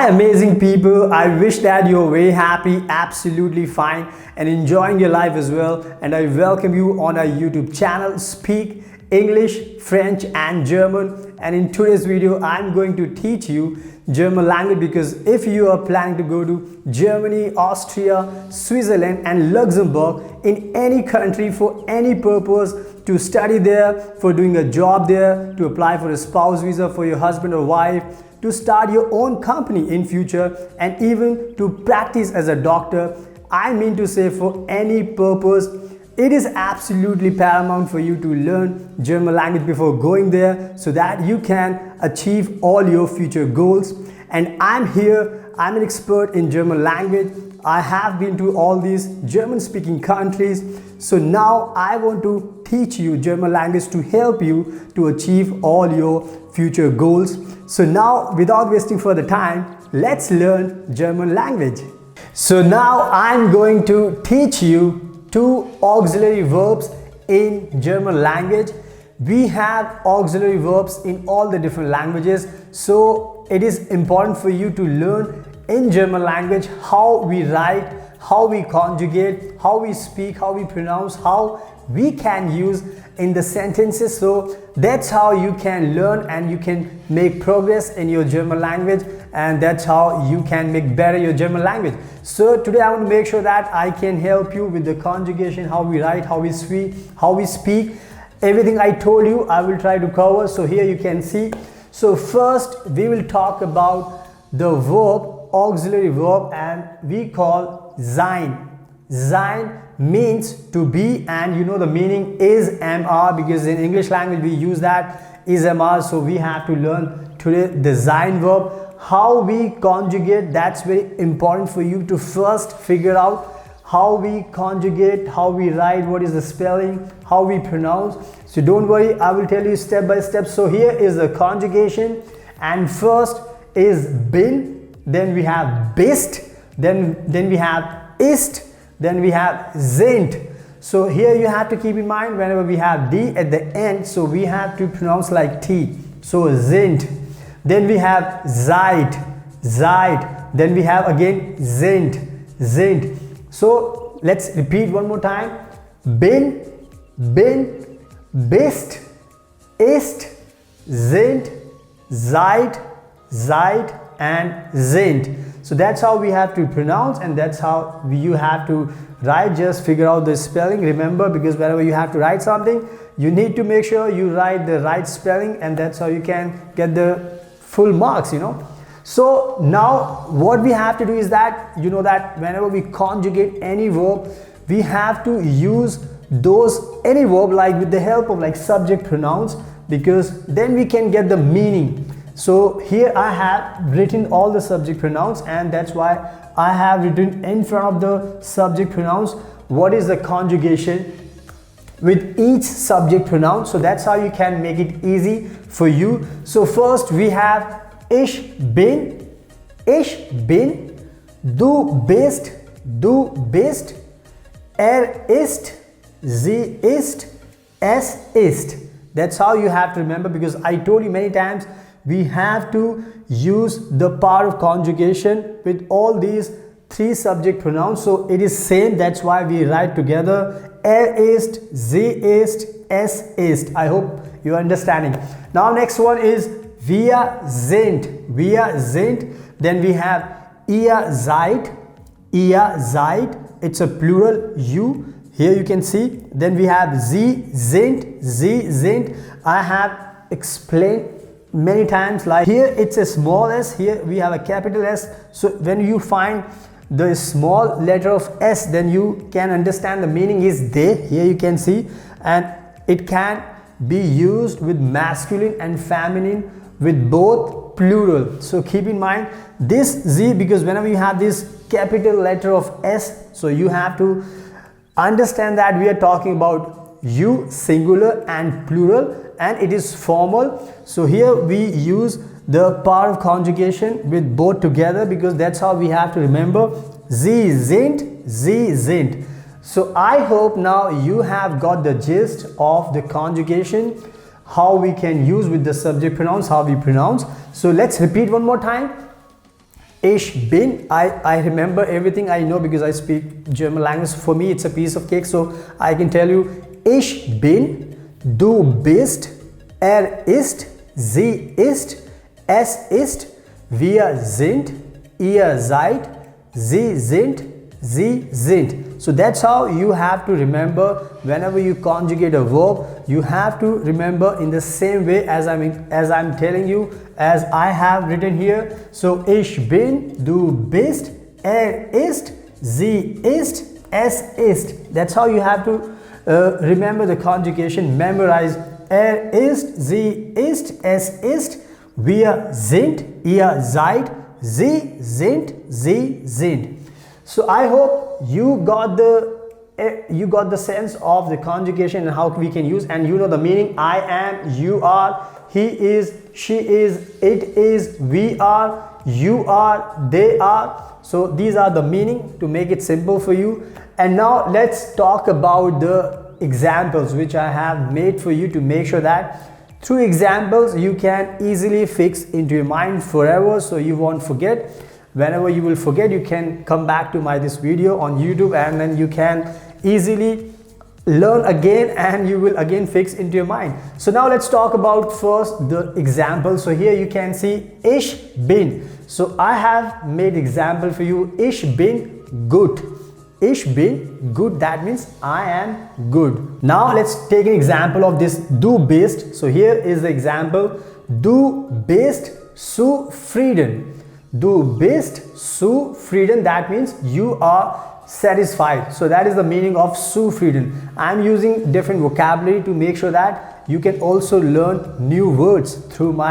Hi amazing people, I wish that you're very happy, absolutely fine and enjoying your life as well, and I welcome you on our YouTube channel Speak English, French and German. And in today's video I'm going to teach you German language, because if you are planning to go to Germany, Austria, Switzerland and Luxembourg, in any country for any purpose, to study there, for doing a job there, to apply for a spouse visa for your husband or wife, to start your own company in future, and even to practice as a doctor, I mean to say for any purpose, it is absolutely paramount for you to learn German language before going there, so that you can achieve all your future goals. And I'm here, I'm an expert in German language. I have been to all these German speaking countries, so now I want to teach you German language to help you to achieve all your future goals. So now, without wasting further time, let's learn German language. So now I'm going to teach you two auxiliary verbs in German language. We have auxiliary verbs in all the different languages, so it is important for you to learn in German language how we write, how we conjugate, how we speak, how we pronounce, how we can use in the sentences. So that's how you can learn and you can make progress in your German language, and that's how you can make better your German language. So today I want to make sure that I can help you with the conjugation, how we write, how we speak. Everything I told you I will try to cover. So here you can see. So first we will talk about the verb, auxiliary verb, and we call SEIN. SEIN means to be, and you know the meaning is MR, because in English language we use that is MR. So we have to learn today the SEIN verb. How we conjugate, that's very important for you to first figure out how we conjugate, how we write, what is the spelling, how we pronounce. So don't worry, I will tell you step by step. So here is the conjugation, and first is bin, then we have bist, then we have ist, then we have sind. So here you have to keep in mind, whenever we have D at the end, so we have to pronounce like T. So sind. Then we have seid, seid. Then we have again sind, sind. So let's repeat one more time. Bin, bin, bist, ist, sind, seid, seid and sind. So that's how we have to pronounce, and that's how you have to write. Just figure out the spelling. Remember, because whenever you have to write something, you need to make sure you write the right spelling, and that's how you can get the full marks, you know. So now what we have to do is that, you know, that whenever we conjugate any verb, we have to use any verb like with the help of like subject pronouns, because then we can get the meaning. So here I have written all the subject pronouns, and that's why I have written in front of the subject pronouns what is the conjugation with each subject pronoun. So that's how you can make it easy for you. So first we have ich bin, du bist, ist, sie ist, es ist. That's how you have to remember, because I told you many times we have to use the part of conjugation with all these three subject pronouns. So it is same, that's why we write together ist, sie ist, es ist. I hope you are understanding. Now next one is wir sind, then we have ihr seid, it's a plural, you, here you can see. Then we have sie sind, I have explained many times, like here it's a small s, here we have a capital S. So when you find the small letter of S, then you can understand the meaning is they. Here you can see, and it can be used with masculine and feminine, with both plural. So keep in mind this Z, because whenever you have this capital letter of S, so you have to understand that we are talking about you singular and plural, and it is formal. So here we use the part of conjugation with both together, because that's how we have to remember. Sie sind. So I hope now you have got the gist of the conjugation, how we can use with the subject pronouns, how we pronounce. So let's repeat one more time. Ich bin, I remember everything I know because I speak German language. For me, it's a piece of cake, so I can tell you, ich bin, du bist, ist, sie ist, es ist, wir sind, ihr seid, sie sind, sie sind. So that's how you have to remember whenever you conjugate a verb. You have to remember in the same way as I'm telling you, as I have written here. So ich bin, du bist, ist, sie ist, es ist. That's how you have to remember the conjugation. Memorize. Ist, sie ist, es ist, wir sind, ihr seid, sie sind, sie sind. So I hope you got the sense of the conjugation and how we can use, and you know the meaning. I am, you are, he is, she is, it is, we are, you are, they are. So these are the meaning to make it simple for you. And now let's talk about the examples which I have made for you to make sure that through examples you can easily fix into your mind forever, so you won't forget. Whenever you will forget, you can come back to this video on YouTube, and then you can easily learn again and you will again fix into your mind. So now let's talk about first the example. So here you can see ich bin. So I have made example for you. Ich bin gut. Ich bin gut, that means I am good. Now let's take an example of this du bist. So here is the example. Du bist zufrieden. Du bist zufrieden, that means you are satisfied. So that is the meaning of zufrieden. I am using different vocabulary to make sure that you can also learn new words through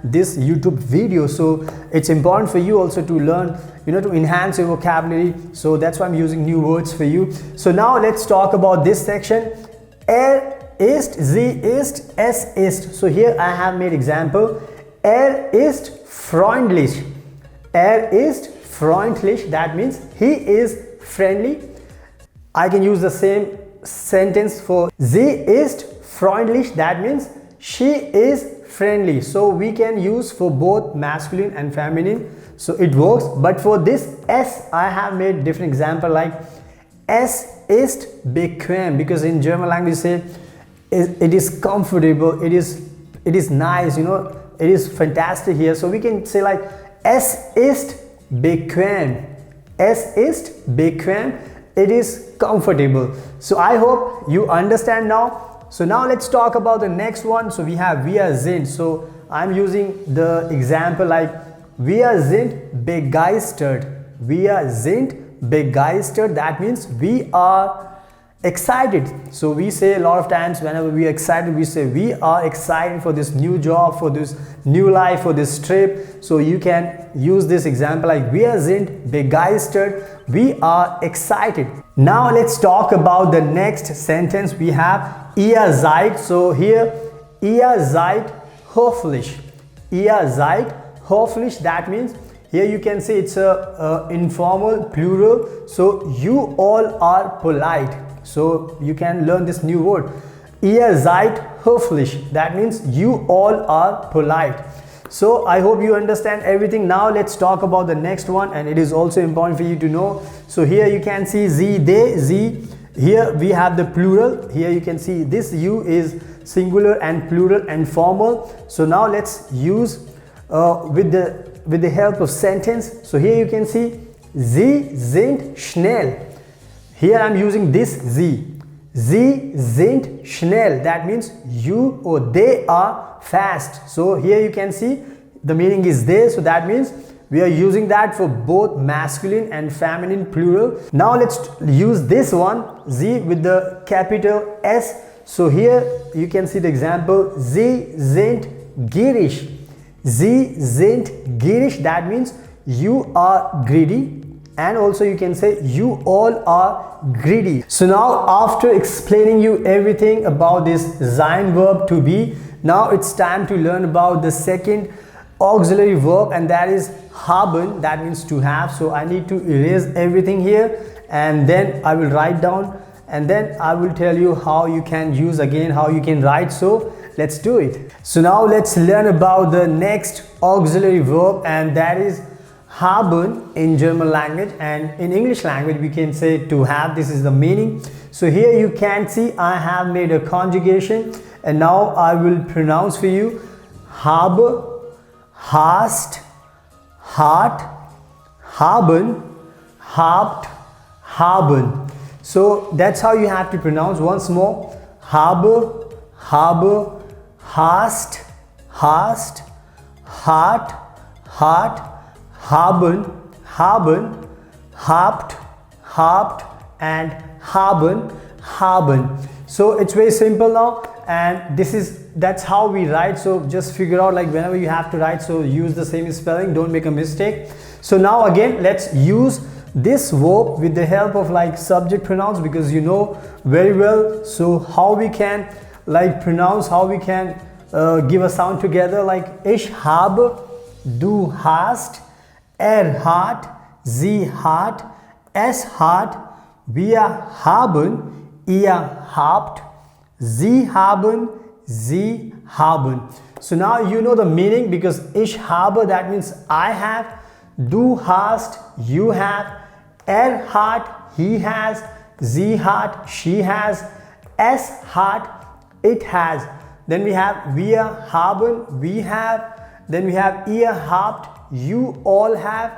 this YouTube video. So it's important for you also to learn, to enhance your vocabulary. So that's why I'm using new words for you. So now let's talk about this section. Ist, sie ist, es ist. So here I have made example. Ist freundlich. Ist freundlich, that means he is friendly. I can use the same sentence for sie ist freundlich, that means she is friendly. So we can use for both masculine and feminine, so it works. But for this S, I have made different example, like es ist bequem, because in German language say it is comfortable, it is nice, it is fantastic here. So we can say like es ist bequem. Es ist bequem. It is comfortable. So I hope you understand now. So now let's talk about the next one. So we have wir sind. So I'm using the example like wir sind begeistert. Wir sind begeistert. That means we are excited. So we say a lot of times whenever we are excited, we say we are excited for this new job, for this new life, for this trip. So you can use this example like wir sind begeistert. We are excited. Now let's talk about the next sentence. We have ihr seid. So here ihr seid höflich. Ihr seid höflich. That means here you can say it's a informal plural. So you all are polite. So you can learn this new word. Ihr seid höflich. That means you all are polite. So I hope you understand everything. Now let's talk about the next one, and it is also important for you to know. So here you can see sie, they, sie. Here we have the plural. Here you can see this you is singular and plural and formal. So now let's use with the help of sentence. So here you can see sie sind schnell. Here I'm using this sie. Sie sind schnell. That means you or they are fast. So here you can see the meaning is they. So that means we are using that for both masculine and feminine plural. Now let's use this one, sie with the capital S. So here you can see the example. Sie sind gierig. Sie sind gierig. That means you are greedy. And also you can say you all are greedy. So now after explaining you everything about this SEIN verb to be, now it's time to learn about the second auxiliary verb, and that is haben. That means to have. So I need to erase everything here, and then I will write down, and then I will tell you how you can use again, how you can write. So let's do it. So now let's learn about the next auxiliary verb, and that is haben in German language, and in English language we can say to have. This is the meaning. So here you can see I have made a conjugation, and now I will pronounce for you. Habe, hast, hat, haben, habt, haben. So that's how you have to pronounce. Once more. Habe, habe, hast, hast, hat, hat, haben, haben, habt, habt, and haben, haben. So it's very simple now, and that's how we write. So just figure out, like, whenever you have to write, so use the same spelling, don't make a mistake. So now again, let's use this verb with the help of like subject pronouns, because you know very well so how we can like pronounce, how we can give a sound together, like ich habe, du hast, hat, sie hat, es hat, wir haben, ihr habt, sie haben, sie haben. So now you know the meaning, because ich habe, that means I have, du hast, you have, hat, he has, sie hat, she has, es hat, it has. Then we have wir haben, we have. Then we have ihr habt, you all have.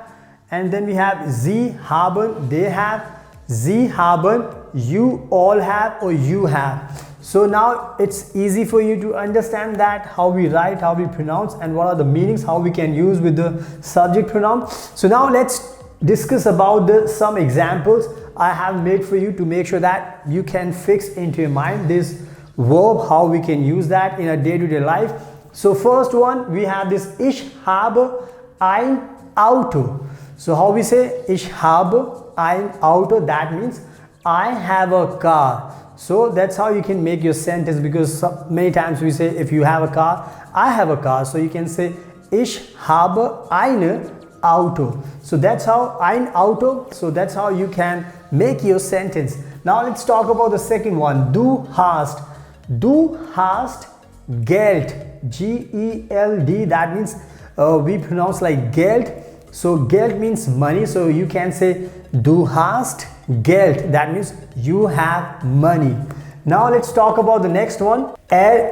And then we have sie haben, they have, sie haben, you all have, or you have. So now it's easy for you to understand that how we write, how we pronounce, and what are the meanings, how we can use with the subject pronoun. So now let's discuss about some examples I have made for you to make sure that you can fix into your mind this verb, how we can use that in a day-to-day life. So first one, we have this ich habe ein Auto. So how we say ich habe ein Auto, that means I have a car. So that's how you can make your sentence, because many times we say if you have a car, I have a car. So you can say ich habe eine Auto. So that's how ein Auto. So that's how you can make your sentence. Now let's talk about the second one. Du hast. Du hast Geld. G-E-L-D. That means we pronounce like Geld. So Geld means money. So you can say du hast Geld. That means you have money. Now let's talk about the next one.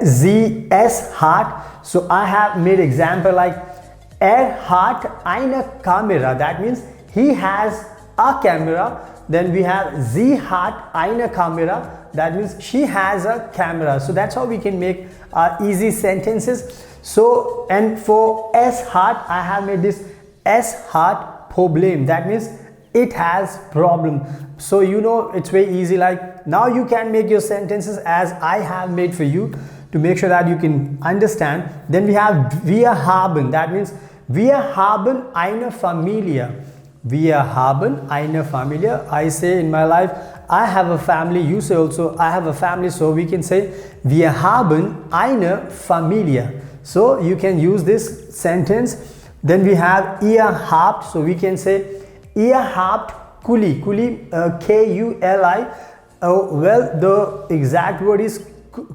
Sie, es hat. So I have made example like hat eine Kamera. That means he has a camera. Then we have sie hat eine Kamera. That means she has a camera. So that's how we can make easy sentences. So, and for es hat, I have made this es hat Problem. That means it has problem. So you know it's very easy. Like now you can make your sentences as I have made for you to make sure that you can understand. Then we have wir haben. That means wir haben eine Familie. Wir haben eine Familie. I say in my life, I have a family. You say also, I have a family. So we can say, wir haben eine Familie. So you can use this sentence. Then we have ihr habt. So we can say, ihr habt Kuli. Kuli, K-U-L-I. Well, the exact word is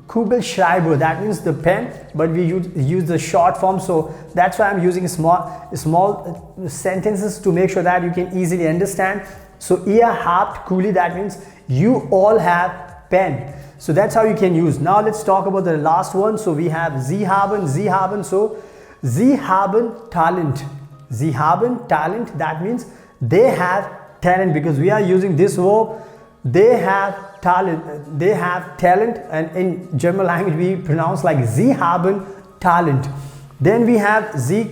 Kugelschreiber. That means the pen, but we use the short form. So that's why I'm using small sentences to make sure that you can easily understand. So ihr habt Kuli, that means you all have pen. So that's how you can use. Now let's talk about the last one. So we have sie haben, sie haben. So sie haben Talent. Sie haben Talent. That means they have talent, because we are using this verb. They have talent. They have talent, and in German language we pronounce like sie haben Talent. Then we have sie,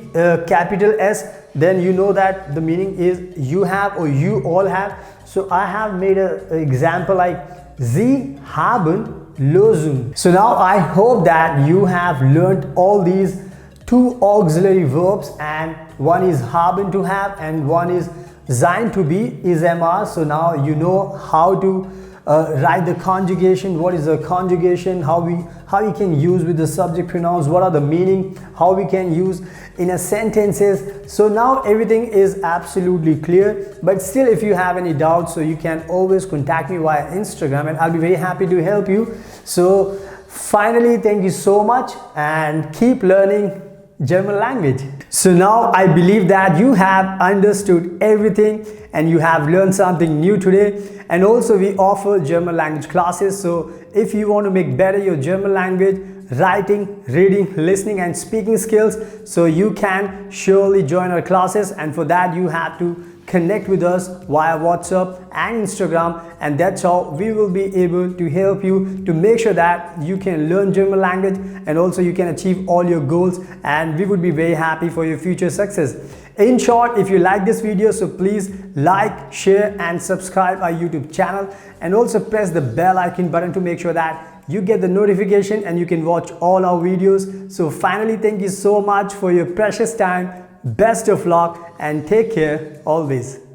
capital S. Then you know that the meaning is you have or you all have. So I have made an example like sie haben Lösung. So now I hope that you have learned all these two auxiliary verbs, and one is haben, to have, and one is sein, to be, is MR. So now you know how to write the conjugation. What is the conjugation? How you can use with the subject pronouns? What are the meaning? How we can use in a sentences? So now everything is absolutely clear. But still, if you have any doubts, so you can always contact me via Instagram, and I'll be very happy to help you. So finally, thank you so much, and keep learning German language. So now I believe that you have understood everything and you have learned something new today. And also we offer German language classes. So if you want to make better your German language, writing, reading, listening and speaking skills, so you can surely join our classes, and for that you have to connect with us via WhatsApp and Instagram, and that's how we will be able to help you to make sure that you can learn German language and also you can achieve all your goals, and we would be very happy for your future success. In short, if you like this video, so please like, share and subscribe our YouTube channel, and also press the bell icon button to make sure that you get the notification and you can watch all our videos. So finally, thank you so much for your precious time. Best of luck and take care always.